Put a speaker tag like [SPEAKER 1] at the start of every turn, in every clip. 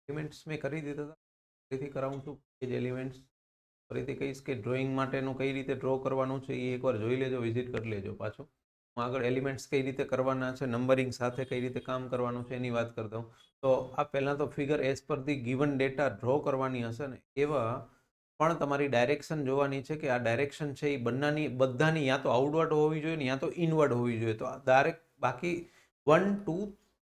[SPEAKER 1] Elements મેં કરી દીધા હતા, ફરીથી કરાવું છું એ જ એલિમેન્ટ્સ. ફરીથી કહીશ કે ડ્રોઈંગ માટેનું કઈ રીતે ડ્રો કરવાનું છે એ એકવાર જોઈ લેજો, વિઝિટ કરી લેજો પાછું. હું આગળ એલિમેન્ટ્સ કઈ રીતે કરવાના છે, નંબરિંગ સાથે કઈ રીતે કામ કરવાનું છે એની વાત કરતા હું. તો આ પહેલાં તો figure as per the given data draw કરવાની હશે ને, એવા પણ તમારી ડાયરેક્શન જોવાની છે કે આ ડાયરેક્શન છે એ બધાની યા તો આઉટવર્ડ હોવી જોઈએ ને યા તો ઇનવર્ડ હોવી જોઈએ. તો ડાયરેક્ટ બાકી 1 2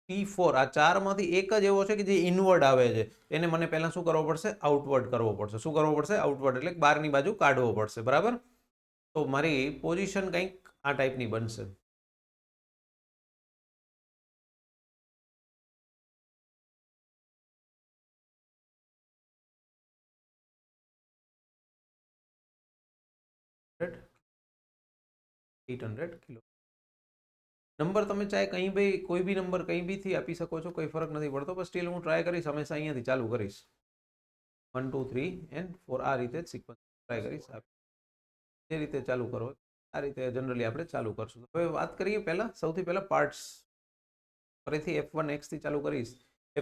[SPEAKER 1] 3 4 આ ચારમાંથી એક જ એવો છે કે જે ઇનવર્ડ આવે છે, એને મને પહેલાં શું કરવો પડશે? આઉટવર્ડ કરવો પડશે. શું કરવો પડશે? આઉટવર્ડ, એટલે બહારની બાજુ કાઢવો પડશે. બરાબર? તો મારી પોઝિશન કંઈક આ ટાઈપની બનશે. $800 કિલો. નંબર તમે ચાહે કંઈ બી કોઈ બી નંબર કંઈ બીથી આપી શકો છો, કોઈ ફરક નથી પડતો. પણ સ્ટીલ હું ટ્રાય કરીશ, હંમેશા અહીંયાથી ચાલુ કરીશ. 1 2 3 and 4 આ રીતે જ સિક્વન્સ ટ્રાય કરીશ. જે રીતે ચાલુ કરો આ રીતે જનરલી આપણે ચાલુ કરશું. હવે વાત કરીએ પહેલાં, સૌથી પહેલાં પાર્ટ્સ. ફરીથી F1X થી ચાલુ કરીશ.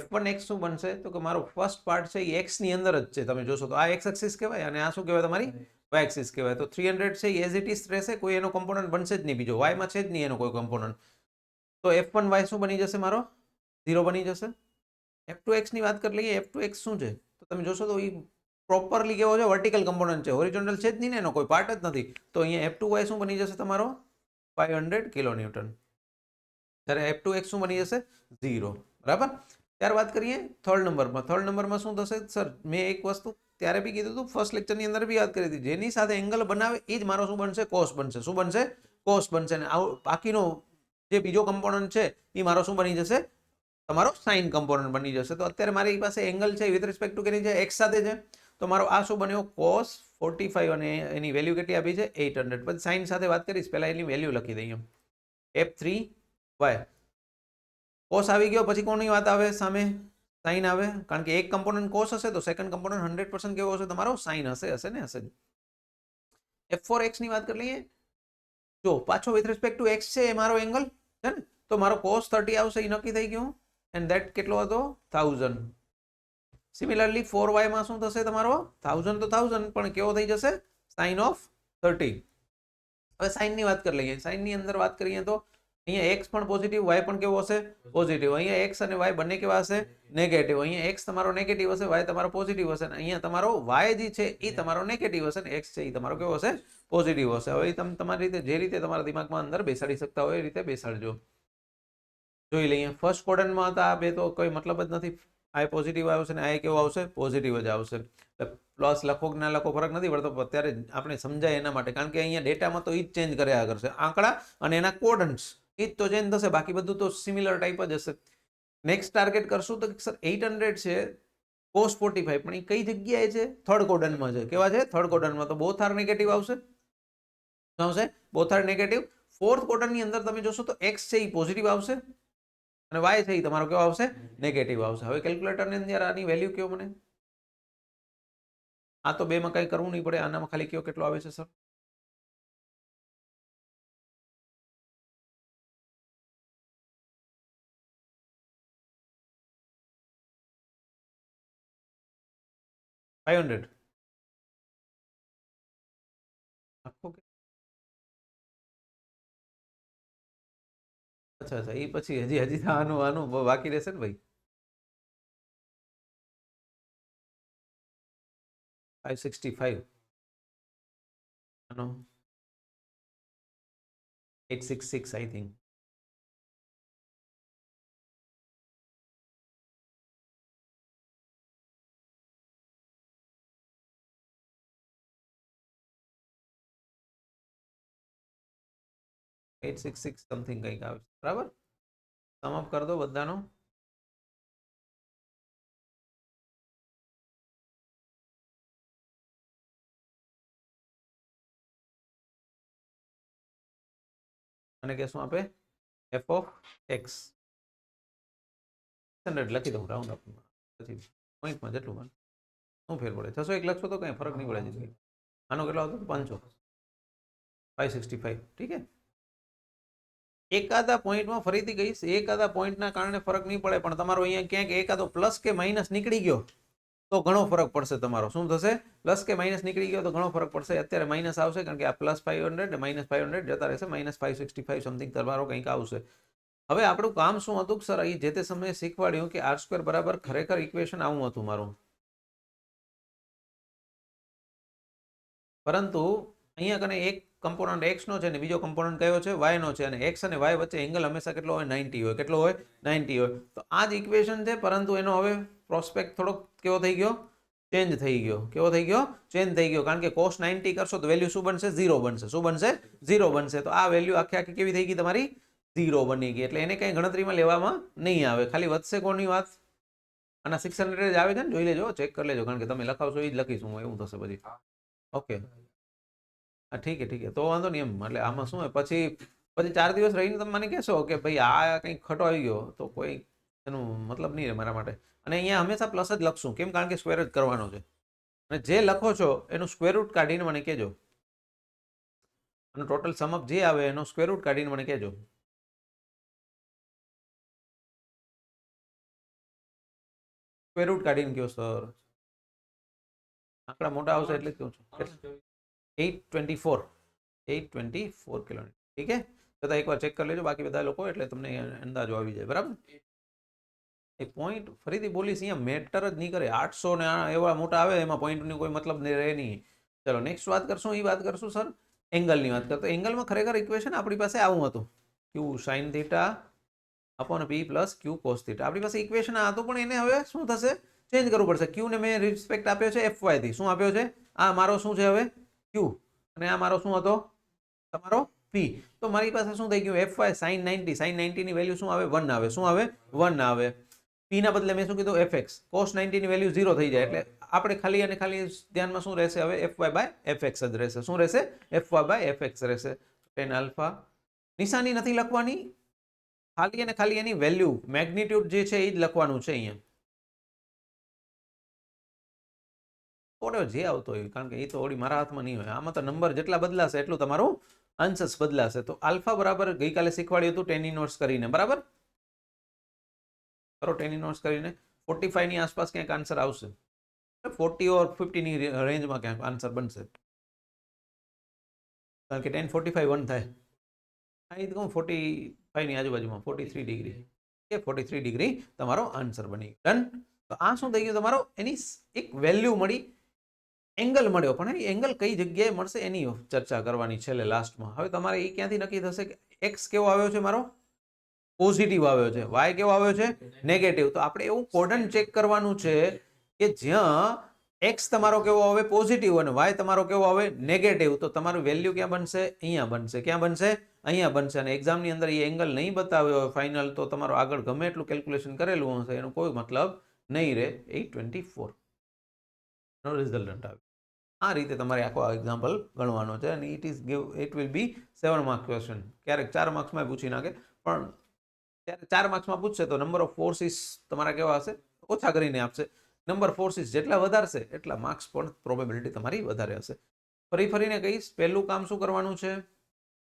[SPEAKER 1] F1X શું બનશે? તો કે મારો ફર્સ્ટ પાર્ટ છે એ એક્સની અંદર જ છે. તમે જોશો તો આ એક્સ એક્સિસ કહેવાય અને આ શું કહેવાય? તમારી વાય એક્સિસ કહેવાય. તો 300 છે એ એઝ ઇટ ઇઝ રહેશે, કોઈ એનો કમ્પોનન્ટ બનશે જ નહીં બીજો. વાયમાં છે જ નહીં એનો કોઈ કમ્પોનન્ટ. તો F1Y શું બની જશે? મારો 0 બની જશે. F2X ની વાત કરી લઈએ. F2X શું છે? તો તમે જોશો તો એ પ્રોપરલી કેવો છે? વર્ટિકલ કમ્પોનન્ટ છે, હોરિઝોન્ટલ છે જ નહીં ને, એનો કોઈ પાર્ટ જ નથી. તો અહીંયા F2Y શું બની જશે? તમારો 500 કિલો ન્યૂટન. ત્યારે F2X શું બની જશે? 0. બરાબર? ત્યાર વાત કરીએ થર્ડ નંબરમાં. થર્ડ નંબરમાં શું થશે? સર મેં એક વસ્તુ ત્યારે બી કીધું હતું, ફર્સ્ટ લેક્ચરની અંદર બી વાત કરી હતી, જેની સાથે એંગલ બનાવે એ જ મારો શું બનશે? કોસ બનશે. શું બનશે? કોસ બનશે. અને બાકીનો જે બીજો કમ્પોનન્ટ છે એ મારો શું બની જશે? તમારો સાઇન કમ્પોનન્ટ બની જશે. તો અત્યારે મારી પાસે એંગલ છે વિથ રિસ્પેક્ટ ટુ કેની છે? એક્સ સાથે છે. તો મારો આ શું બન્યો? કોસ 45 અને એની વેલ્યુ કેટલી આપી છે? 800. પછી સાઇન સાથે વાત કરીશ, પહેલા એની વેલ્યુ લખી દઈએ. F3Y કોસ આવી ગયો, પછી કોની વાત આવે? સામે સાઇન આવે. કારણ કે એક કમ્પોનન્ટ કોસ હશે તો સેકન્ડ કમ્પોનન્ટ 100% કેવો હશે? તમારો સાઇન હશે. હશે ને? હશે. F4X ની વાત કરી લઈએ. જો પાછો વિથ રિસ્પેક્ટ ટુ એક્સ છે એ મારો એંગલ છે ને, તો મારો cos 30 આવશે, એ નક્કી થઈ ગયું. એન્ડ ધેટ કેટલો હતો? 1000. સિમિલરલી 4y માં શું થશે? તમારો 1000 તો 1000 પણ કેવો થઈ જશે? Sine of 30. હવે સાઇન ની વાત કરી લઈએ. સાઇન ની અંદર વાત કરીએ તો અહીંયા x પણ પોઝિટિવ, y પણ કેવો હશે? પોઝિટિવ. અહીંયા x અને y બંને કેવા હશે? નેગેટિવ. અહીંયા x તમારો નેગેટિવ હશે, y તમારો પોઝિટિવ હશે. અહીંયા તમારો y જે છે એ તમારો નેગેટિવ હશે ને x છે એ તમારો કેવો હશે? પોઝિટિવ હશે. હવે તમે તમારી રીતે જે રીતે તમારા દિમાગમાં અંદર બેસાડી શકતા હોય એ રીતે બેસાડજો. જોઈ લઈએ. ફર્સ્ટ ક્વોડ્રન્ટમાં હતા આ બે તો કોઈ મતલબ જ નથી. આ પોઝિટિવ આવશે ને આ કેવો આવશે? પોઝિટિવ જ આવશે. પ્લસ લખો કે ના લખો ફરક નથી પડતો, અત્યારે આપણે સમજાય એના માટે. કારણ કે અહીંયા ડેટામાં તો એ જ ચેન્જ કર્યા કરશે, આંકડા અને એના ક્વોડ્રન્ટ્સ એ જ તો ચેન્જ થશે, બાકી બધું તો સિમિલર ટાઈપ જ હશે. નેક્સ્ટ ટાર્ગેટ કરશું તો સર 800 છે cos 45, પણ એ કઈ જગ્યાએ છે? થર્ડ ક્વોડ્રન્ટમાં છે. કેવા છે? થર્ડ ક્વોડ્રન્ટમાં. તો બોથ આર નેગેટિવ આવશે. શું આવશે? Both are negative. ફોર્થ ક્વોડ્રન્ટની અંદર તમે જોશો તો x છે એ પોઝિટિવ આવશે અને y છે એ તમારો કેવો આવશે? નેગેટિવ આવશે. હવે કેલ્ક્યુલેટરની અંદર આની વેલ્યુ કયો મને? આ તો બેમાં કંઈ કરવું નહીં પડે, આનામાં ખાલી કયો કેટલો આવે છે સર? $500. અચ્છા અચ્છા, એ પછી હજી હજી આનું આનું બાકી રહેશે ને ભાઈ. 565. આનો 866 આઈ થિંક. $866 સમથિંગ કંઈક આવે છે. બરાબર? સમ અપ કરી દો બધાનો. અને કે શું આપે? f of x 100 લખી દઉં રાઉન્ડ અપ, પછી પોઈન્ટમાં જેટલું બને. શું ફેર પડે? 601 લખશો તો કંઈ ફરક નહીં પડે. જિંદગી આનો કેટલો હતો? 500. 565. ઠીક છે. એકાદા પોઈન્ટમાં ફરીથી કહીશ, એકાદા પોઈન્ટના કારણે ફરક નહીં પડે, પણ તમારો અહીંયા ક્યાંક એકાદો પ્લસ કે માઇનસ નીકળી ગયો તો ઘણો ફરક પડશે તમારો. શું થશે? પ્લસ કે માઇનસ નીકળી ગયો તો ઘણો ફરક પડશે. અત્યારે માઇનસ આવશે કારણ કે આ +500 ને -500 જતા રહેશે, -565 સમથિંગ તમારો કંઈક આવશે. હવે આપણું કામ શું હતું સર? અહીં જે તે સમયે શીખવાડ્યું કે r² બરાબર ખરેખર ઇક્વેશન આવું હતું મારું, પરંતુ અહીંયા કને એક કમ્પોનન્ટ x નો છે ને બીજો કમ્પોનન્ટ કયો છે? y નો છે, અને x અને y વચ્ચે એંગલ હંમેશા કેટલો હોય? 90 હોય. કેટલો હોય? 90 હોય. તો આ જ ઇક્વેશન છે, પરંતુ એનો હવે પ્રોસ્પેક્ટ થોડોક કેવો થઈ ગયો? ચેન્જ થઈ ગયો. કેવો થઈ ગયો? ચેન્જ થઈ ગયો. કારણ કે cos 90 કરશો તો વેલ્યુ શું બનશે? 0 બનશે. શું બનશે? 0 બનશે. તો આ વેલ્યુ આખી આખી કેવી થઈ ગઈ તમારી? 0 બની ગઈ. એટલે એને કઈ ગણતરીમાં લેવામાં નહીં આવે. ખાલી વધશે કોની વાત? આના 600 જ આવે છે ને? જોઈ લેજો, ચેક કરી લેજો, કારણ કે તમે લખાવશો એ જ લખીશું હું, એવું થશે પછી. ઓકે, હા ઠીક છે, તો વાંધો નહીં એમ. એટલે આમાં શું હોય, પછી 4 દિવસ રહીને તમે મને કહેશો કે ભાઈ આ કંઈક ખોટો આવી ગયો, તો કોઈ એનું મતલબ નહીં રહે મારા માટે. અને અહીંયા હંમેશા પ્લસ જ લખશું. કેમ? કારણ કે સ્ક્વેર જ કરવાનો છે. અને જે લખો છો એનું સ્ક્વેર રૂટ કાઢીને મને કહેજો. અને ટોટલ સમઅપ જે આવે એનો સ્ક્વેર રૂટ કાઢીને મને કહેજો. સ્ક્વેર રૂટ કાઢીને કહો સર. આંકડા મોટા આવશે એટલે જ કહું છું. 824 કિલોમીટર. ઠીક છે, છતાં એકવાર ચેક કરી લેજો બાકી બધા લોકો, એટલે તમને અંદાજો આવી જાય. બરાબર? એક પોઈન્ટ ફરીથી બોલીશ, અહીંયા મેટર જ નહીં કરે. 800 ને એવા મોટા આવે, એમાં પોઈન્ટની કોઈ મતલબ રહે નહીં. ચલો નેક્સ્ટ વાત કરશું. એ વાત કરશું સર એંગલની વાત કરતો. એંગલમાં ખરેખર ઇક્વેશન આપણી પાસે આવું હતું, q sin θ upon p plus q cos θ. આપણી પાસે ઇક્વેશન આ હતું, પણ એને હવે શું થશે? ચેન્જ કરવું પડશે. q ને મેં રિસ્પેક્ટ આપ્યો છે fy થી. શું આપ્યો છે? આ મારો શું છે હવે? q, અને આ મારો શું હતો? તમારો p. તો મારી પાસે શું થઈ ગયું? fy sin 90. sin 90 ની વેલ્યુ શું આવે? 1 આવે. શું આવે? 1 આવે. p ના બદલે મેં શું કીધું? fx. cos 90 ની વેલ્યુ 0 થઈ જાય, એટલે આપણે ખાલી અને ખાલી ધ્યાનમાં શું રહેશે હવે? fy/fx જ રહેશે. શું રહેશે? fy/fx રહેશે. tan આલ્ફા નિશાની નથી લખવાની, ખાલી અને ખાલી એની વેલ્યુ મેગ્નિટ્યુડ જે છે એ જ લખવાનું છે અહીંયા. જે આવતો હોય, કારણ કે એ તો ઓડી મારા હાથમાં નહીં હોય. આમાં તો નંબર જેટલા બદલાશે એટલું તમારું આન્સર્સ બદલાશે. તો આલ્ફા બરાબર ગઈકાલે શીખવાડ્યું હતું tan ઇનવર્સ કરીને. બરાબર કરો tan ઇનવર્સ કરીને. 45 ની આસપાસ ક્યાંક આન્સર આવશે. 40 ઓર 50 ની રેન્જમાં ક્યાંક આન્સર બનશે, કારણ કે tan 45 1 થાય. આ તો કહું 45 ની આજુબાજુમાં 43 ડિગ્રી કે 43 ડિગ્રી તમારો આન્સર બની ગયો. ડન. તો આ શું થઈ ગયું? તમારો એની એક વેલ્યુ મળી, એંગલ મળ્યો, પણ એ એંગલ કઈ જગ્યાએ મળશે એની ચર્ચા કરવાની છેલ્લે લાસ્ટમાં. હવે તમારે એ ક્યાંથી નક્કી થશે કે એક્સ કેવો આવ્યો છે? મારો પોઝિટિવ આવ્યો છે. વાય કેવો આવ્યો છે? નેગેટિવ. તો આપણે એવું કોડન ચેક કરવાનું છે કે જ્યાં એક્સ તમારો કેવો આવે? પોઝિટિવ, અને વાય તમારો કેવો આવે? નેગેટિવ. તો તમારું વેલ્યુ ક્યાં બનશે? અહીંયા બનશે. ક્યાં બનશે? અહીંયા બનશે. અને એક્ઝામની અંદર એ એંગલ નહીં બતાવ્યો હોય ફાઇનલ, તો તમારો આગળ ગમે એટલું કેલ્ક્યુલેશન કરેલું હશે એનો કોઈ મતલબ નહીં રહે. 824 નો રિઝલ્ટન્ટ આવે. આ રીતે તમારે આખો એક્ઝામ્પલ ગણવાનો છે, અને it will be 7 mark question. ક્યારેક 4 માર્ક્સમાં પૂછી નાખે, પણ ત્યારે 4 માર્ક્સમાં પૂછશે તો નંબર ઓફ ફોર્સિસ તમારા કેવા હશે? ઓછા કરીને આપશે. નંબર ફોર્સિસ જેટલા વધારશે એટલા માર્ક્સ પણ પ્રોબેબિલિટી તમારી વધારે હશે. ફરીને કહીશ, પહેલું કામ શું કરવાનું છે?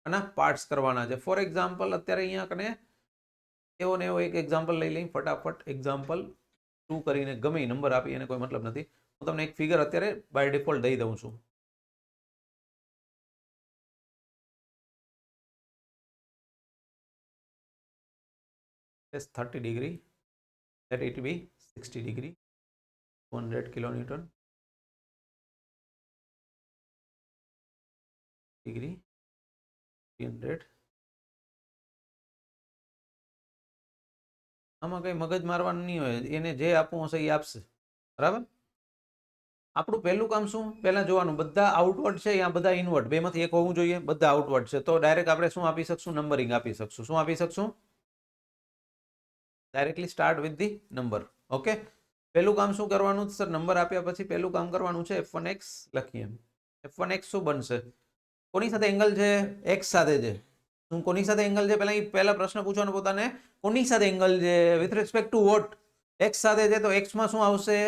[SPEAKER 1] આના પાર્ટ્સ કરવાના છે. ફોર એક્ઝામ્પલ અત્યારે અહીંયા કને એવો ને એવો એક એક્ઝામ્પલ લઈ લઈ ફટાફટ. એક્ઝામ્પલ 2 કરીને ગમે નંબર આપી એને કોઈ મતલબ નથી. હું તમને એક ફિગર અત્યારે બાય ડિફોલ્ટ દઈ દઉં છું. Yes, 30 degree, let it be 60 degree, 200 kilonewton degree, 300. આમાં કઈ મગજ મારવાનું નહીં હોય, એને જે આપવું હશે એ આપશે. બરાબર? આપણું પહેલું કામ શું? પહેલા જોવાનું બધા આઉટવર્ડ છે યા બધા ઇનવર્ડ, બેમાંથી એક હોવું જોઈએ. બધા આઉટવર્ડ છે તો ડાયરેક્ટ આપણે શું આપી શકશું? નંબરિંગ આપી શકશું. શું આપી શકશું? Directly start with the number. Okay, પહેલું કામ શું કરવાનું? સર નંબર આપ્યા પછી પહેલું કામ કરવાનું છે f1x લખીએ. f1x શું બનશે? કોની સાથે એંગલ છે? x સાથે છે. શું કોની સાથે એંગલ છે? પહેલા પ્રશ્ન પૂછવાનો પોતાને, કોની સાથે એંગલ છે? With respect to what? x સાથે છે, તો x માં શું આવશે?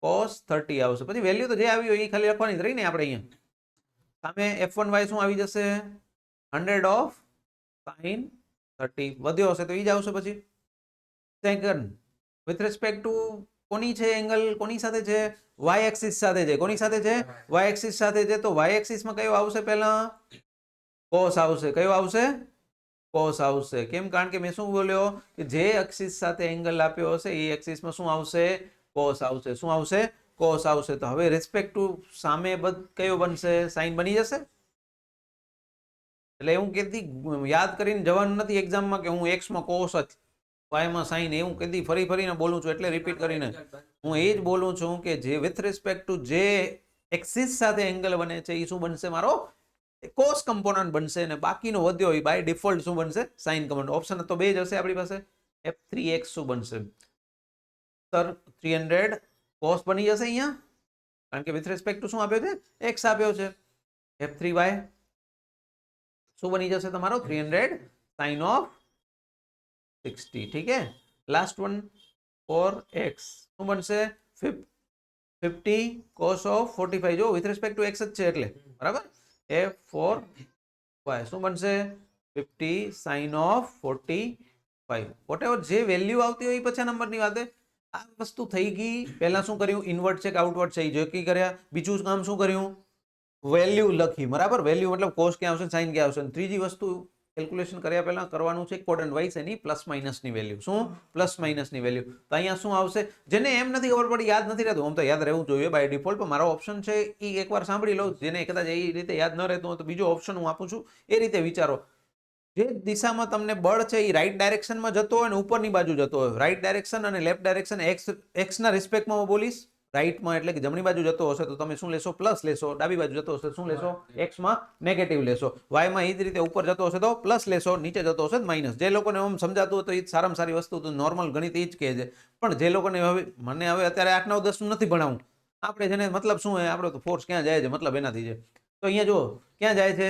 [SPEAKER 1] cos 30 આવશે. પછી વેલ્યુ તો જે આવી હોય એ ખાલી લખવાની જ રહી ને આપણે અહીંયા. સામે f1y શું આવી જશે? 100 of sin 30 વધ્યો હશે તો એ જ આવશે પછી. સેકન્ડ વિથ રિસ્પેક્ટ ટુ કોની છે એંગલ, કોની સાથે છે? વાય એક્સિસ સાથે છે. કોની સાથે છે? વાય એક્સિસ સાથે છે. તો વાય એક્સિસમાં કયો આવશે પહેલા? કોસ આવશે. કયો આવશે? કોસ આવશે. કેમ? કારણ કે મેં શું બોલ્યો કે જે એક્સિસ સાથે એંગલ આપ્યો હશે એ એક્સિસમાં શું આવશે? કોસ આવશે. શું આવશે? કોસ આવશે. તો હવે રિસ્પેક્ટ ટુ સામે કયો બનશે? સાઈન બની જશે. એટલે એવું કીધી યાદ કરીને જવાનું નથી એક્ઝામમાં કે હું એક્સમાં કોસ જ વાયમાં સાઈન, એવું કીધી ફરી ફરીને બોલું છું એટલે રિપીટ કરીને હું એ જ બોલું છું કે જે વિથ રિસ્પેક્ટ ટુ જે એક્સિસ સાથે એંગલ બને છે એ શું બનશે? મારો કોસ કમ્પોનન્ટ બનશે. અને બાકીનો વધ્યો એ બાય ડિફોલ્ટ શું બનશે? Sine component. ઓપ્શન તો બે જ હશે આપણી પાસે. f3x શું બનશે? સર 300 કોસ બની જશે અહીંયા, કારણ કે વિથ રિસ્પેક્ટ ટુ શું આપ્યો છે? x આપ્યો છે. f3y શું બની જશે તમારો? 300 સાइन ऑफ 60. ठीक है. लास्ट वन फॉर x શું બનશે? 50 cos of 45. જો વિથ રિસ્પેક્ટ ટુ x જ છે એટલે બરાબર. f for y શું બનશે? 50 સાइन ऑफ 45. વોટેવર જે વેલ્યુ આવતી હોય એ પછી નંબરની વાત. આ વસ્તુ થઈ ગઈ. પહેલા શું કર્યું? ઇનવર્ટ છે કે આઉટવર્ટ છે એ જોકી કર્યા. બીજું કામ શું કર્યું? વેલ્યુ લખી. બરાબર. વેલ્યુ મતલબ કોસ ક્યાં આવશે, સાઈન ક્યાં આવશે. ત્રીજી વસ્તુ કેલ્ક્યુલેશન કર્યા પહેલા કરવાનું છે કોટ એન્ડ વાઇસ એની પ્લસ માઇનસની વેલ્યુ. શું? પ્લસ માઇનસની વેલ્યુ. તો અહીંયા શું આવશે? જેને એમ નથી ખબર પડી, યાદ નથી રહેતું, આમ તો યાદ રહેવું જોઈએ બાય ડિફોલ્ટ, પણ મારો ઓપ્શન છે એ એકવાર સાંભળી લો. જેને કદાચ એ રીતે યાદ ન રહેતું હોય તો બીજો ઓપ્શન હું આપું છું, એ રીતે વિચારો. જે દિશામાં તમને બળ છે એ રાઈટ ડાયરેક્શનમાં જતો હોય ને ઉપરની બાજુ જતો હોય, રાઈટ ડાયરેક્શન અને લેફ્ટ ડાયરેક્શન એક્સના રિસ્પેક્ટમાં હું બોલીશ. રાઈટમાં એટલે કે જમણી બાજુ જતો હશે તો તમે શું લેશો? પ્લસ લેશો. ડાબી બાજુ જતો હશે શું લેશો? એક્સમાં નેગેટિવ લેશો. વાયમાં એ જ રીતે ઉપર જતો હશે તો પ્લસ લેશો, નીચે જતો હશે માઇનસ. જે લોકોને એમ સમજાતું હોય તો એ જ સારામાં સારી વસ્તુ, તો નોર્મલ ગણિત એ જ કહે છે. પણ જે લોકોને હવે મને હવે અત્યારે 8 9 10 નથી ભણાવું, આપણે જેને મતલબ શું હોય, આપણે તો ફોર્સ ક્યાં જાય છે મતલબ એનાથી છે. તો અહીંયા જો ક્યાં જાય છે?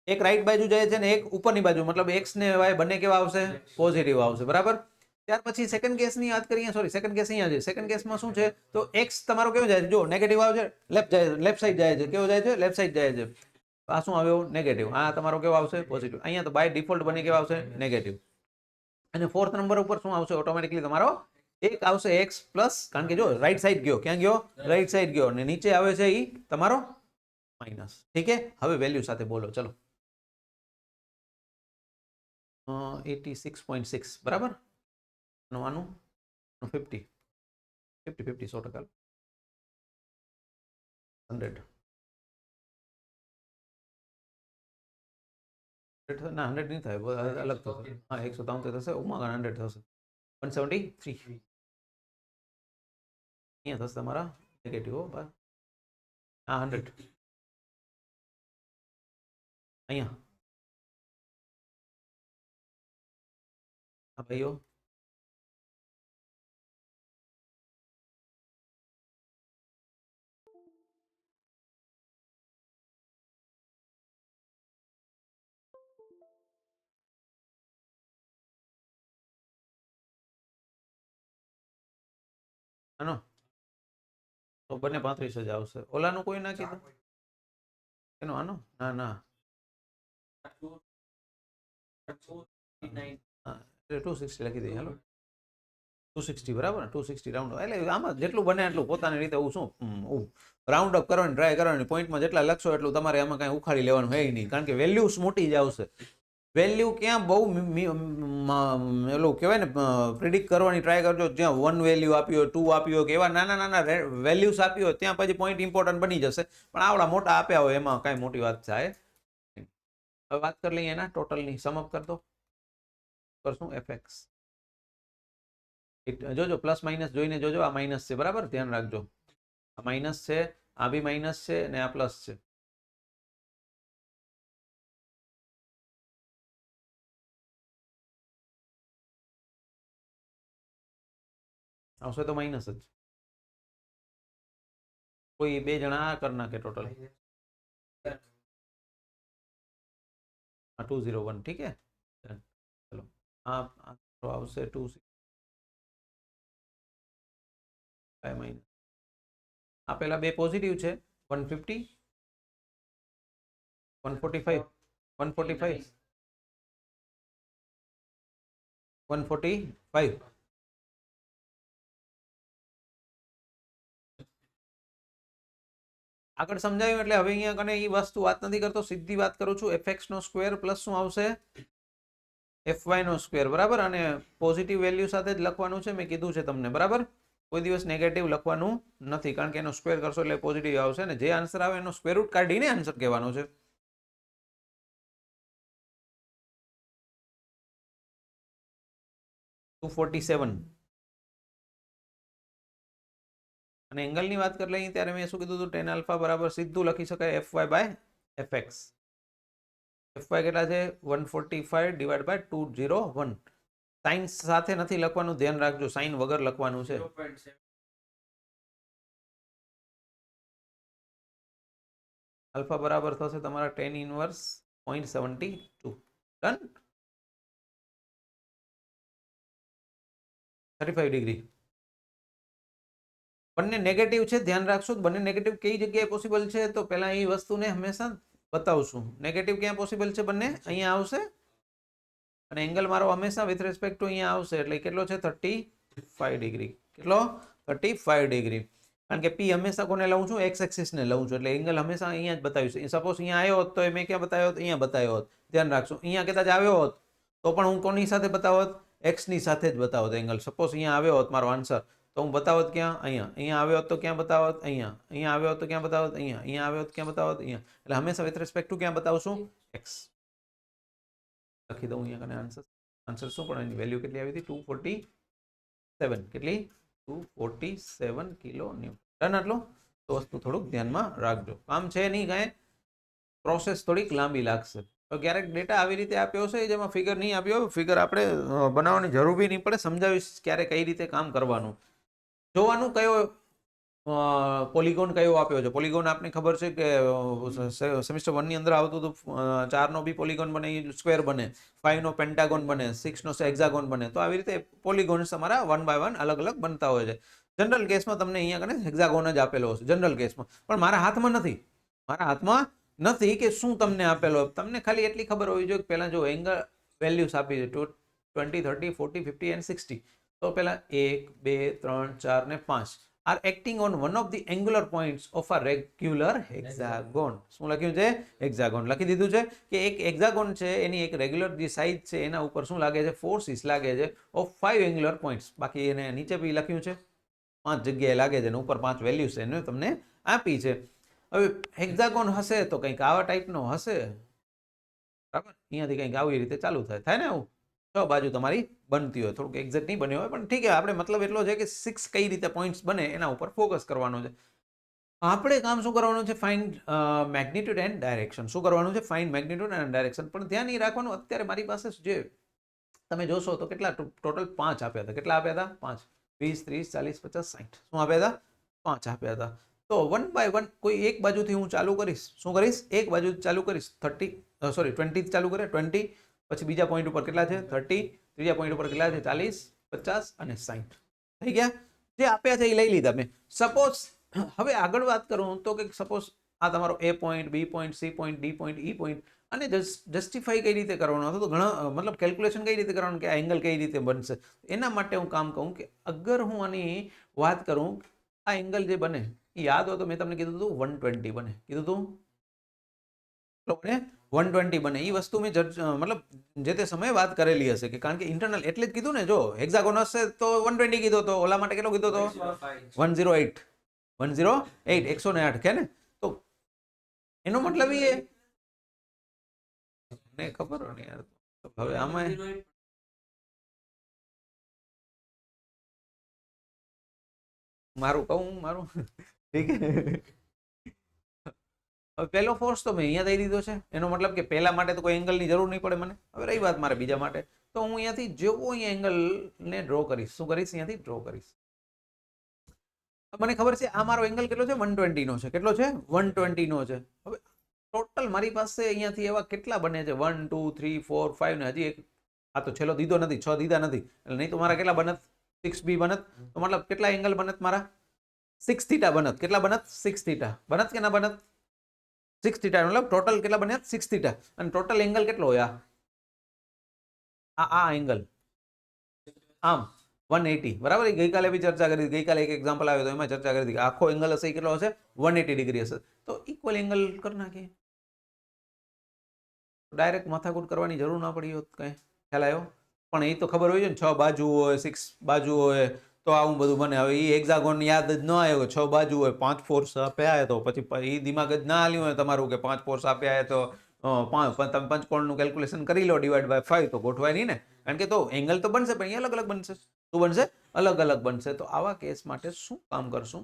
[SPEAKER 1] એક રાઈટ બાજુ જાય છે ને એક ઉપરની બાજુ, મતલબ એક્સ ને વાય બંને કેવા આવશે? પોઝિટિવ આવશે. બરાબર. ત્યાર પછી સેકન્ડ કેસની વાત કરીએ. સોરી, સેકન્ડ કેસ અહીંયા છે. સેકન્ડ કેસમાં શું છે? તો એક્સ તમારો કેવો જાય છે? જો નેગેટિવ આવે છે, લેફ્ટ સાઈડ જાય છે. કેવો જાય છે? લેફ્ટ સાઈડ જાય છે. આ શું આવ્યો? નેગેટિવ. આ તમારો કેવો આવશે? પોઝિટિવ. અહીંયા તો બાય ડિફોલ્ટ બની કેવા આવશે? નેગેટિવ. અને ફોર્થ નંબર ઉપર શું આવશે? ઓટોમેટિકલી તમારો એક આવશે એક્સ પ્લસ, કારણ કે જો રાઈટ સાઈડ ગયો. ક્યાં ગયો? રાઈટ સાઈડ ગયો. અને નીચે આવે છે એ તમારો માઇનસ. ઠીક છે. હવે વેલ્યુ સાથે બોલો. ચલો. 86.6 બરાબર. આનું 50 50 50 100 ના 100 નહીં થાય, અલગ થશે. હા 173 થશે. ઓમાં 100 થશે. 173 અહીંયા થશે તમારા નેગેટિવ. હા 100 અહીંયા. હા ભાઈઓ, આનો તો બંને 35 જ આવશે. ઓલાનું કોઈ ના કીધું? એનો આનો ના ના હા, 260 લખી દઈએ. હાલો 260 બરાબર. 260 રાઉન્ડ. એટલે આમાં જેટલું બને એટલું પોતાની રીતે હું શું રાઉન્ડ અપ કરવાની ટ્રાય કરવાની. પોઈન્ટમાં જેટલા લખશો એટલું તમારે આમાં કાંઈ ઉખાડી લેવાનું હોય નહીં, કારણ કે વેલ્યુસ મોટી જ આવશે. વેલ્યુ ક્યાં બહુ એલું કહેવાય ને, પ્રિડિક્ટ કરવાની ટ્રાય કરજો. જ્યાં 1 વેલ્યુ આપી હોય, 2 આપી હોય, કે એવા નાના નાના વેલ્યુસ આપી હોય ત્યાં પછી પોઈન્ટ ઇમ્પોર્ટન્ટ બની જશે. પણ આવડા મોટા આપ્યા હોય એમાં કાંઈ મોટી વાત થાય. હવે વાત કરી લઈએ એના ટોટલની. સમઅપ કરી દો. કરશું fx. જોજો પ્લસ માઇનસ જોઈને જોજો. આ માઇનસ છે બરાબર, ધ્યાન રાખજો. આ માઇનસ છે, આ બી માઇનસ છે ને આ પ્લસ છે. આવશે તો માઇનસ જ. કોઈ બે જણા આ કરી નાખે ટોટલ. 201. ઠીક है. ચલો આ આવશે 2 માઇનસ. આ પેલા બે પોઝિટિવ છે. 150 145 145 145. આગળ સમજાવ્યું એટલે હવે અહીંયા કને એ વસ્તુ વાત નથી કરતો, સીધી વાત કરું છું. fx નો સ્ક્વેર પ્લસ શું આવશે fy નો સ્ક્વેર, બરાબર. અને પોઝિટિવ વેલ્યુ સાથે જ લખવાનું છે, મેં કીધું છે તમને, બરાબર. કોઈ દિવસ નેગેટિવ લખવાનું નથી, કારણ કે એનો સ્ક્વેર કરશો એટલે પોઝિટિવ આવશે ને જે આન્સર આવે એનો સ્ક્વેર રૂટ કાઢીને આન્સર કહેવાનો છે. ટુ 47. અને એંગલની વાત કરી લઈએ ત્યારે મેં શું કીધું હતું, ટેન આલ્ફા બરાબર સીધું લખી શકાય fy બાય fx. fy કેટલા છે 145 ડિવાઈડ બાય 201. સાઇન સાથે નથી લખવાનું, ધ્યાન રાખજો, સાઇન વગર લખવાનું છે. આલ્ફા બરાબર થશે તમારા ટેન ઇનવર્સ 0.72. ડન. 35 ડિગ્રી. બંને નેગેટિવ છે, ધ્યાન રાખશો. બંને નેગેટિવ કઈ જગ્યાએ પોસિબલ છે, તો પહેલા એ વસ્તુને હંમેશા બતાવશું. નેગેટિવ ક્યાં પોસિબલ છે, બંને અહીંયા આવશે. અને એંગલ મારો હંમેશા વિથ રિસ્પેક્ટ ટુ અહીંયા આવશે, એટલે કેટલો છે 35 ડિગ્રી. કેટલો 35 ડિગ્રી. કારણ કે પી હંમેશા કોને લઉં છું, એક્સ એક્સિસ ને લઉં છું, એટલે એંગલ હંમેશા અહીંયા જ બતાવ્યું છે. સપોઝ અહીંયા આવ્યો હોત તો મેં ક્યાં બતાવ્યો હોત, અહીંયા બતાવ્યો હોત. ધ્યાન રાખશો. અહીંયા કદાચ આવ્યો હોત તો પણ હું કોની સાથે બતાવત, એક્સ ની સાથે જ બતાવત એંગલ. સપોઝ અહીંયા આવ્યો હોત મારો આન્સર, તો હું બતાવત ક્યાં, અહીંયા. અહીંયા આવ્યો હોત તો ક્યાં બતાવત, અહીંયા. અહીંયા આવ્યો હોત તો ક્યાં બતાવત, અહીંયા. અહીંયા આવ્યો હોત ક્યાં બતાવત, અહીંયા. એટલે હંમેશા વિથ રિસ્પેક્ટ ટુ ક્યાં બતાવશું, એક્સ. લખી દઉં અહીંયા કને આન્સર. આન્સર શું પણ એની વેલ્યુ કેટલી આવી હતી, 247. કેટલી 247 કિલો ન્યૂટન. ડન. આટલું તો વસ્તુ થોડુંક ધ્યાનમાં રાખજો. કામ છે નહીં કાંઈ, પ્રોસેસ થોડીક લાંબી લાગશે. તો ક્યારેક ડેટા આવી રીતે આપ્યો છે જેમાં ફિગર નહીં આપ્યો હોય, ફિગર આપણે બનાવવાની જરૂર બી નહીં પડે, સમજાવીશ ક્યારે કઈ રીતે કામ કરવાનું. જોવાનું કયો પોલિગોન કયો આપ્યો છે. પોલિગોન આપને ખબર છે કે સેમિસ્ટર 1 ની અંદર આવતું હતું, 4 નો બી પોલિગોન બને, સ્ક્વેર બને, 5 નો પેન્ટાગોન બને, 6 નો હેક્સાગોન બને. તો આવી રીતે પોલિગોન્સ તમારા 1 બાય 1 અલગ અલગ બનતા હોય છે. જનરલ કેસમાં તમને અહીંયા કને હેક્સાગોન જ આપેલો હશે જનરલ કેસમાં, પણ મારા હાથમાં નથી. મારા હાથમાં નથી કે શું તમને આપેલો. તમને ખાલી એટલી ખબર હોવી જોઈએ કે પહેલા જો એંગલ વેલ્યુસ આપી છે 20, 30, 40, 50 એન્ડ 60. તો પહેલા 1, 2, 3, 4 ને 5 are acting on one of the angular points of a regular hexagon. શું લખ્યું છે, હેક્સાગોન લખી દીધું છે કે એક હેક્સાગોન છે એની એક રેગ્યુલર જે સાઇડ છે એના ઉપર શું લાગે છે, ફોર્સિસ લાગે છે ઓફ 5 એંગ્યુલર પોઈન્ટ્સ. બાકી એને નીચે બી લખ્યું છે, 5 જગ્યાએ લાગે છે, અને ઉપર 5 વેલ્યુઝ છે એને તમને આપી છે. હવે હેક્સાગોન હશે તો કંઈક આવા ટાઈપનો હશે, બરાબર. અહીંયાથી કંઈક આવી રીતે ચાલુ થાય ને એવું. 6 બાજુ તમારી બનતી હોય, થોડુંક એક્ઝેક્ટ નહીં બન્યું હોય, પણ ઠીક છે. આપણે મતલબ એટલો છે કે 6 કઈ રીતે પોઈન્ટ્સ બને એના ઉપર ફોકસ કરવાનો છે. આપણે કામ શું કરવાનું છે, ફાઇન્ડ મેગ્નિટ્યુડ એન્ડ ડાયરેક્શન. શું કરવાનું છે, ફાઇન્ડ મેગ્નિટ્યુડ એન્ડ ડાયરેક્શન. પણ ધ્યાન નહીં રાખવાનું, અત્યારે મારી પાસે જે તમે જોશો તો કેટલા ટોટલ 5 આપ્યા હતા. કેટલા આપ્યા હતા, 5. 20, 30, 40, 50, 60. શું આપ્યા હતા, 5 આપ્યા હતા. તો 1 બાય 1 કોઈ એક બાજુથી હું ચાલુ કરીશ. શું કરીશ, એક બાજુ ચાલુ કરીશ. 20 ચાલુ કરે, 20. પછી બીજા પોઈન્ટ ઉપર કેટલા છે, 30. ત્રીજા પોઈન્ટ ઉપર કેટલા છે, 40, 50 અને 60. થઈ ગયા. જે આપ્યા છે એ લઈ લીધા મેં. સપોઝ હવે આગળ વાત કરું તો કે સપોઝ આ તમારો A point, B point, C point, D point, E point, અને જસ્ટિફાઈ કઈ રીતે કરવાનું હતું, તો ઘણા મતલબ કેલ્ક્યુલેશન કઈ રીતે કરવાનું કે આ એંગલ કઈ રીતે બનશે. એના માટે હું કામ કહું કે અગર હું આની વાત કરું, આ એંગલ જે બને એ યાદ હોય તો મેં તમને કીધું હતું 120 બને. કીધું હતું 120 બને. એ વસ્તુ મેં મતલબ જે તે સમયે વાત કરેલી હશે, કે કારણ કે ઇન્ટરનલ એટલે જ કીધું ને. જો હેક્સાગોન હશે તો 120 કીધો તો, ઓલા માટે કેટલો કીધો તો 108. 108 કે ને. તો એનો મતલબ એ ને ખબર હોય ને યાર. હવે આમાં મારું કહું, મારું ઠીક છે. હવે પહેલો ફોર્સ તો મેં અહીંયા દઈ દીધો છે, એનો મતલબ કે પહેલા માટે તો કોઈ એંગલની જરૂર નહીં પડે મને. હવે રહી વાત મારે બીજા માટે, તો હું અહીંયાથી જેવો અહીંયા એંગલને ડ્રો કરીશ. શું કરીશ, અહીંયાથી ડ્રો કરીશ. મને ખબર છે આ મારો એંગલ કેટલો છે, 120 નો છે. કેટલો છે, 120 નો છે. હવે ટોટલ મારી પાસે અહીંયાથી એવા કેટલા બને છે, 1, 2, 3, 4, 5 ને હજી એક આ તો છેલ્લો દીધો નથી, 6 દીધા નથી, એટલે નહીં તો મારા કેટલા બનત, 6b બનત. તો મતલબ કેટલા એંગલ બનત મારા, 6 થીટા બનત. કેટલા બનત, 6 થીટા બનત કે ના બનત, 6 થીટા. મતલબ ટોટલ કેટલા બન્યા, 6 થીટા. અને ટોટલ એંગલ કેટલો હોય, આ એંગલ આમ 180 બરાબર. એ ગઈકાલે બી ચર્ચા કરી, ગઈકાલે એક એક્ઝામ્પલ આવ્યો તો એમાં ચર્ચા કરી હતી કે આખો એંગલ હશે કેટલો હશે 180 ડિગ્રી હશે. તો ઇક્વલ એંગલ કરી નાખીએ, ડાયરેક્ટ માથાકૂટ કરવાની જરૂર ના પડી હોત. કઈ ખ્યાલ આવ્યો? પણ એ તો ખબર હોય છે ને, 6 બાજુ હોય 6 બાજુ હોય તો આવું બધું બને. હવે એ હેક્સાગોન યાદ જ ન આવ્યો, 6 બાજુ હોય 5 ફોર્સ આપ્યા તો પછી એ દિમાગ જ ના હાલ્યું હોય તમારું કે 5 ફોર્સ આપ્યા તો તમે પંચકોણનું કેલ્ક્યુલેશન કરી લો ડિવાઈડ બાય 5 તો ગોઠવાય નહીં ને. કારણ કે તો એંગલ તો બનશે પણ એ અલગ અલગ બનશે. શું બનશે? અલગ અલગ બનશે. તો આવા કેસ માટે શું કામ કરશું?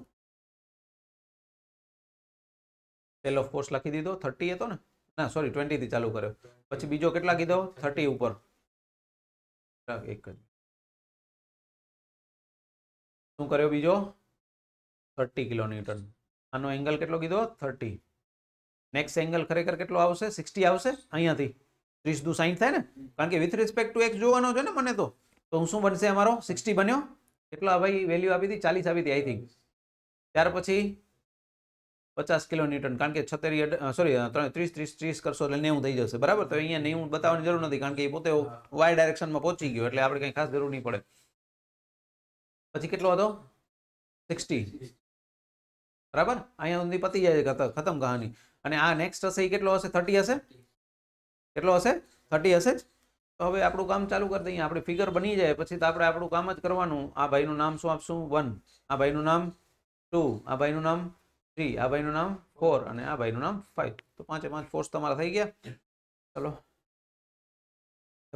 [SPEAKER 1] સેલ ઓફ ફોર્સ લખી દીધો, 30 હતો ને, ના સોરી 20 થી ચાલુ કર્યો. પછી બીજો કેટલા કીધો? 30 ઉપર એક જ શું કર્યો બીજો? 30 કિલોન્યુટન. આનો એંગલ કેટલો કીધો? 30. નેક્સ્ટ એંગલ ખરેખર કેટલો આવશે? 60 આવશે. અહીંયાથી 30 દુ 60 થાય ને, કારણ કે વિથ રિસ્પેક્ટ ટુ એક્સ જોવાનો છે ને મને. તો હું શું બનશે અમારો? 60 બન્યો. કેટલા ભાઈ વેલ્યુ આપી હતી? 40 આપી હતી આઈ થિંક. ત્યાર પછી 50 કિલોન્યુટન, કારણ કે 36 સોરી 30 કરશો એટલે 90 થઈ જશે બરાબર. તો અહીંયા 90 બતાવવાની જરૂર નથી, કારણ કે એ પોતે વાય ડાયરેક્શનમાં પહોંચી ગયો એટલે આપણે કંઈ ખાસ જરૂર નહીં પડે. પછી કેટલો હતો? 60 બરાબર. અહીંયા સુધી પતી જાય, ખતમ કહાની. અને આ નેક્સ્ટ હશે એ કેટલો હશે? 30 હશે. કેટલો હશે? 30 હશે જ. તો હવે આપણું કામ ચાલુ કરી દઈએ. આપણી ફિગર બની જાય પછી તો આપણે આપણું કામ જ કરવાનું. આ ભાઈનું નામ શું આપશું? 1. આ ભાઈનું નામ 2. આ ભાઈનું નામ 3. આ ભાઈનું નામ 4 અને આ ભાઈનું નામ 5. તો 5 ફોર્સ તમારા થઈ ગયા. ચલો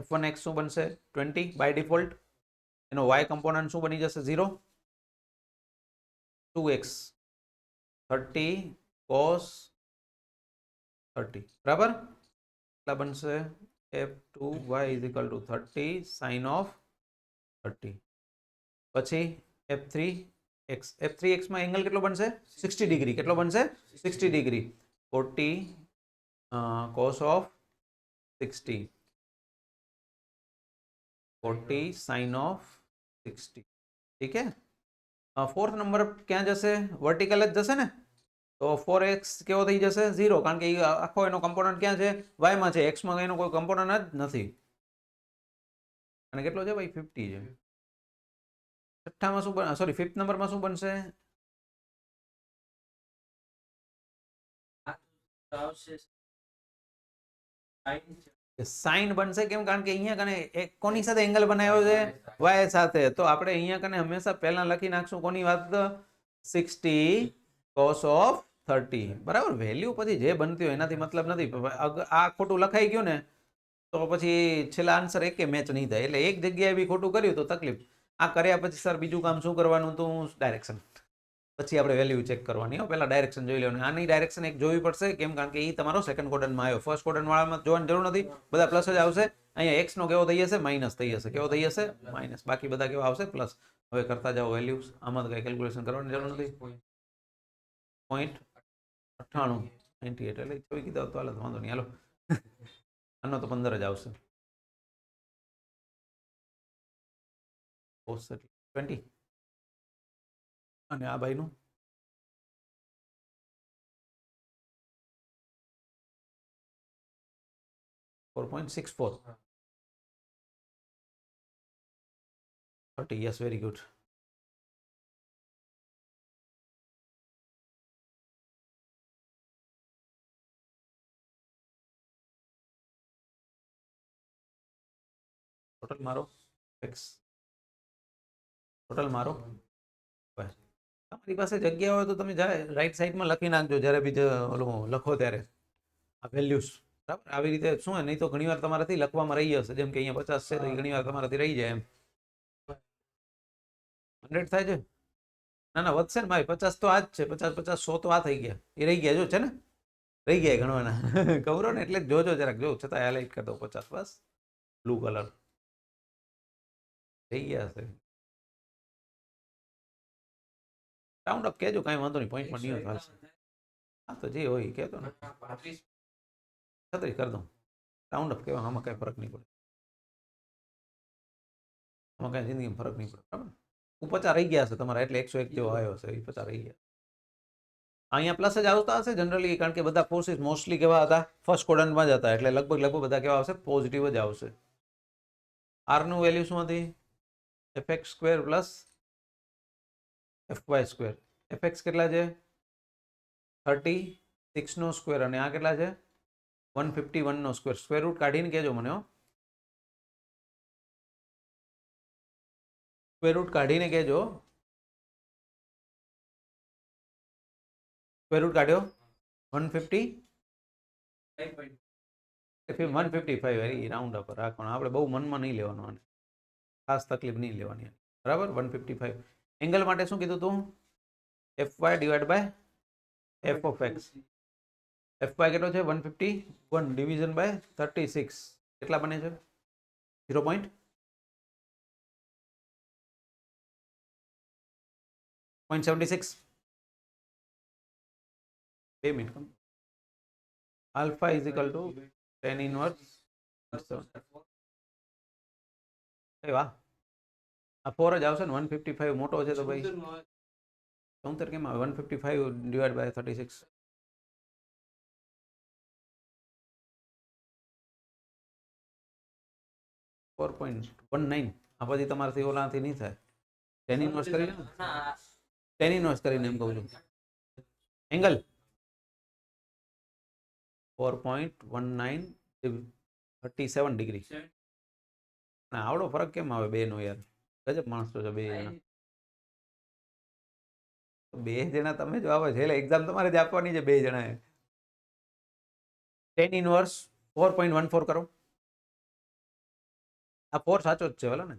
[SPEAKER 1] f1x શું બનશે? 20 બાય ડિફોલ્ટ. એનો y કમ્પોનન્ટ શું બની જશે? 0. 2x 30 cos 30 બરાબર. કેટલા બનશે? f2y is equal to 30 sin of 30. પછી f3x. f3x માં એંગલ કેટલો બનશે? 60 ડિગ્રી. કેટલો બનશે? 60 degree. 40 cos of 60. 40 sin of 60. ઠીક है. फोर्थ नंबर ક્યાં જશે? વર્ટિકલ જ જશે ને. તો 4x કેવો થઈ જશે? 0, કારણ કે આખો એનો કમ્પોનન્ટ ક્યાં છે? y માં છે. x માં એનો કોઈ કમ્પોનન્ટ જ નથી. અને કેટલો છે ભાઈ? 50 છે. છઠ્ઠામાં શું બને? સોરી ફિફ્થ નંબરમાં શું બનશે? સાઈન બનશે. કેમ? કારણ કે અહીંયા કને કોની સાથે એંગલ બનાવ્યો છે? y સાથે. તો આપણે અહીંયા કને હંમેશા પહેલા લખી નાખશું કોની વાત? 60 cos of 30 બરાબર. વેલ્યુ પછી જે બનતી હોય એનાથી મતલબ નથી. આ ખોટું લખાઈ ગયું ને તો પછી છેલ્લા આન્સર એકે મેચ નહીં થાય. એટલે એક જગ્યાએ બી ખોટું કર્યું તો તકલીફ. આ કર્યા પછી સર બીજું કામ શું કરવાનું? તો ડાયરેક્શન. પછી આપણે વેલ્યુ ચેક કરવાની. પહેલા ડાયરેક્શન જોઈ લેવાની. આની ડાયરેક્શન એક જોવી પડશે. કેમ? કારણ કે એ તમારો સેકન્ડ ક્વોડ્રન્ટમાં આવ્યો. ફર્સ્ટ ક્વોડ્રન્ટ જોવાની જરૂર નથી. બધા પ્લસ જ આવશે. અહીંયા એક્સ નો કેવો થઈ જશે? માઇનસ થઈ જશે. કેવો થઈ જશે? માઇનસ. બાકી બધા કેવા આવશે? પ્લસ. હવે કરતા જાઓ વેલ્યુઝ. આમાં તો કઈ કેલ્ક્યુલેશન કરવાની જરૂર નથી. 0.98 એટલે જોઈ કીધા તો હાલો, વાંધો નહીં. હાલો આનો તો 15 જ આવશે. 20 અને આ ભાઈનું 4.64. 30. Yes, very good. ટોટલ મારો x. ટોટલ મારો તમારી પાસે જગ્યા હોય તો તમે રાઈટ સાઈડમાં લખી નાખજો જ્યારે બી ઓલું લખો ત્યારે આ વેલ્યુઝ. બરાબર. આવી રીતે શું હોય, નહીં તો ઘણી વાર તમારાથી લખવામાં રહી જશે. જેમ કે અહીંયા 50 છે તો ઘણી વાર તમારાથી રહી જાય. એમ 100 થાય છે. ના ના વધશે ને ભાઈ. 50 તો આ જ છે. 50 50 100 તો આ થઈ ગયા. એ રહી ગયા જો છે ને, રહી ગયા ગણવાના. ખબર ને એટલે જોજો જરાક. જો છતાં હાઇલાઇટ કરી દો 50 બસ. બ્લુ કલર થઈ ગયા હશે. રાઉન્ડ અપ કહેજો, કાંઈ વાંધો નહીં. પોઈન્ટમાં નહીં હોય હાલશે. હા તો જે હોય કહેતો ને. 36 કરી દઉં. રાઉન્ડ અપ કહેવા આમાં કાંઈ ફરક નહીં પડે. આમાં કાંઈ જિંદગીમાં ફરક નહીં પડે. બરાબર. 50 રહી ગયા હશે તમારા, એટલે 101 જેવો આવ્યો હશે. એ 50 રહી ગયા. અહીંયા પ્લસ જ આવતા હશે જનરલી, કારણ કે બધા ફોર્સિસ મોસ્ટલી કેવા હતા? ફર્સ્ટ ક્વોડ્રન્ટમાં જ હતા. એટલે લગભગ બધા કેવા આવશે? પોઝિટિવ જ આવશે. આર નું વેલ્યુ શું હતી? fx square plus fy square. fx કેટલા છે 36 નો સ્ક્વેર અને આ કેટલા છે 151 નો સ્ક્વેર. સ્ક્વેર રૂટ કાઢીને કહેજો મને. સ્ક્વેર રૂટ કાઢીને કહેજો. સ્ક્વેર રૂટ કાઢ્યો 150 155 રાઉન્ડ અપ રાખવાનું. આપણે બહુ મનમાં નહીં લેવાનું, આને ખાસ તકલીફ નહીં લેવાની, બરાબર. 155 એંગલ માટે શું કીધું તું fy divide by f of x. fy કેટલો છે 151 ડિવિઝન બાય 36 કેટલા બને છે 0.76. 2 minute. Alpha is equal to tan inverse. વાહ, આ 4 જ આવશે ને. 155 મોટો છે તો ભાઈ 74 કેમ આવે 155 ડિવાઈડ બાય 36. .19 આ પછી તમારાથી ઓલાથી નહીં થાય. tan ઇનવર્સ કરીને tan ઇનવર્સ કરીને એમ કહું છું. Angle 4.19 37 degree. આવડો ફરક કેમ આવે બે નો યાર? ગજબ માણસો છે બે જણા. બે જણા તમે જો આવે છે એટલે એક્ઝામ તમારે જ આપવાની છે બે જણાએ. tan ઇનવર્સ 4.14 કરો. આ 4 સાચો જ છે ભલે ને.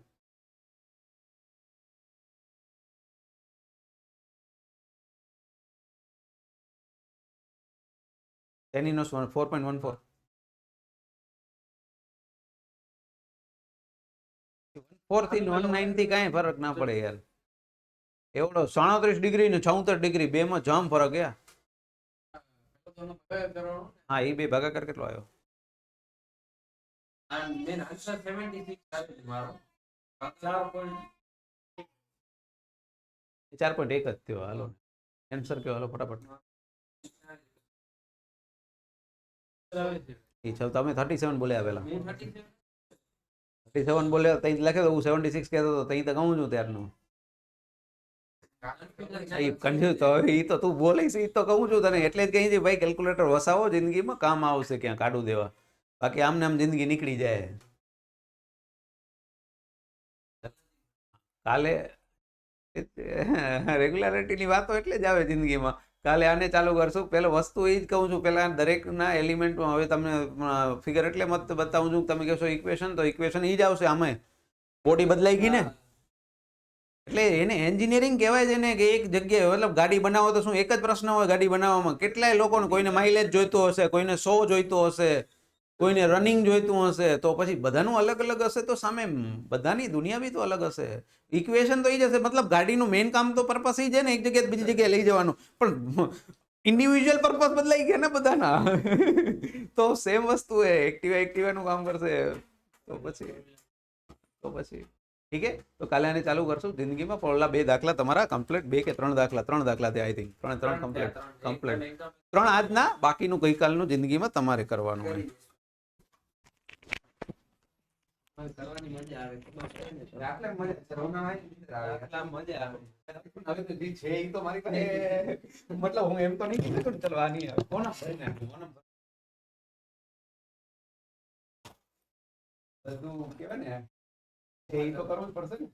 [SPEAKER 1] tan inverse 4.14. 4 થી 19 થી કાંઈ ફરક ના પડે યાર. એવડો 37 ડિગ્રી ને 76 ડિગ્રી બે માં જામ ફરક યાર. હા એ બે ભાગાકાર કેટલો આવ્યો? 4.1 જ થયો. હાલો આન્સર કયો હાલો ફટાફટ. તમે 37 બોલ્યા પેલા. 37 બોલ્યા તઈ લખે તો હું 76 કહેતો હતો તઈ તો કહું છું ત્યારનું. કન્ફ્યુઝ તો હવે ઈ તો તું બોલીશ ઈ તો કહું છું તને એટલે જ કહી છે ભાઈ કેલ્ક્યુલેટર વસાવો, જિંદગીમાં કામ આવશે ક્યાં કાઢું દેવા. બાકી આમને આમ જિંદગી નીકળી જાય. કાલે રેગ્યુલારિટીની વાતો એટલે જ આવે જિંદગીમાં. કાલે આને ચાલુ કરશું. પેલો વસ્તુ એ જ કહું છું પેલા દરેકના એલિમેન્ટમાં. હવે તમને ફિગર એટલે મત બતાવું છું તમે કહેશો ઇક્વેશન, તો ઇક્વેશન એ જ આવશે. આમે બોડી બદલાઈ ગઈ ને એટલે એને એન્જિનિયરિંગ કહેવાય છે ને કે એક જગ્યાએ મતલબ ગાડી બનાવો તો શું એક જ પ્રશ્ન હોય ગાડી બનાવવામાં? કેટલાય લોકોને કોઈને માઇલેજ જોઈતો હશે, કોઈને 100 જોઈતો હશે, કોઈને રનિંગ જોઈતું હશે, તો પછી બધાનું અલગ અલગ હશે તો સામે બધાની દુનિયા બી તો અલગ હશે. ઇક્વેશન તો એ જ હશે. મતલબ ગાડીનું મેઇન કામ તો પર્પસ એ છે ને એક જગ્યાએ બીજી જગ્યાએ લઈ જવાનું. પણ ઇન્ડિવિજ્યુઅલ પર્પસ બદલાઈ ગયા ને બધાના. તો સેમ વસ્તુ એ એક્ટિવાનું કામ કરશે તો પછી ઠીક છે. તો કાલે આને ચાલુ કરશું જિંદગીમાં. પહેલા 2 દાખલા તમારા કમ્પ્લીટ. 2 કે 3 દાખલા? 3 દાખલા થયા આઈ થિંક. 3 કમ્પ્લીટ. 3 આજના, બાકીનું ગઈકાલનું જિંદગીમાં તમારે કરવાનું હોય. કરવાની મજા આવે. મતલબ હું એમ તો નહીં કીધું ચલો આ નહીં આવે. કોના બધું કેવાય ને એ તો કરવું જ પડશે ને.